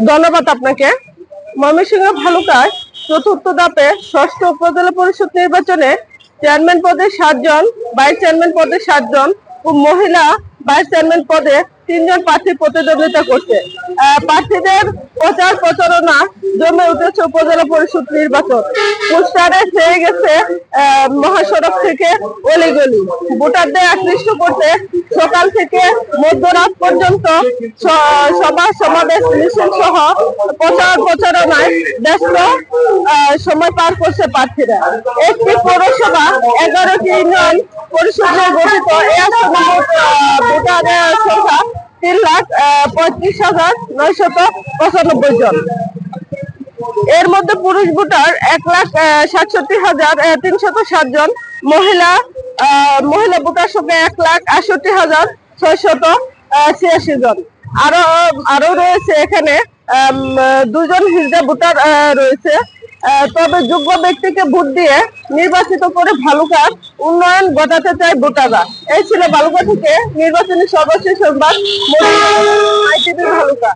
ধন্যবাদ আপনাকে। ময়মনসিংহ ভালুকায় চতুর্থ ধাপে ষষ্ঠ উপজেলা পরিষদ নির্বাচনে চেয়ারম্যান পদে 7 জন, ভাইস চেয়ারম্যান পদে 7 জন ও মহিলা ভাইস চেয়ারম্যান পদে 3 জন প্রার্থী প্রতিদ্বন্দ্বিতা করছে। প্রার্থীদের প্রচার প্রচারণা জমে উঠেছে উপজেলা পরিষদ নির্বাচন। পোস্টারে ছেয়ে গেছে মহাসড়ক থেকে অলিগলি। ভোটারদের আকৃষ্ট করতে সকাল থেকে মধ্যরাত পর্যন্ত সভা সমাবেশ মিছিল সহ প্রচার প্রচারণায় ব্যস্ত সময় পার করছে প্রার্থীরা। একটি পৌরসভা 11টি ইউনিয়ন পরিষদ নিয়ে গঠিত। এই আসনে ভোটারের সংখ্যা 3,35,995 জন। এর মধ্যে পুরুষ ভোটার 1,67,307 জন, মহিলা ভোটার সংখ্যা 1,68,686 জন। আরো রয়েছে এখানে 2 জন হিজড়া ভোটার রয়েছে। তবে যোগ্য ব্যক্তিকে ভোট দিয়ে নির্বাচিত করে ভালুকার উন্নয়ন ঘটাতে চায় ভোটাররা। এই ছিল ভালুকা থেকে নির্বাচনী সর্বশেষ সংবাদ। ভালুকা।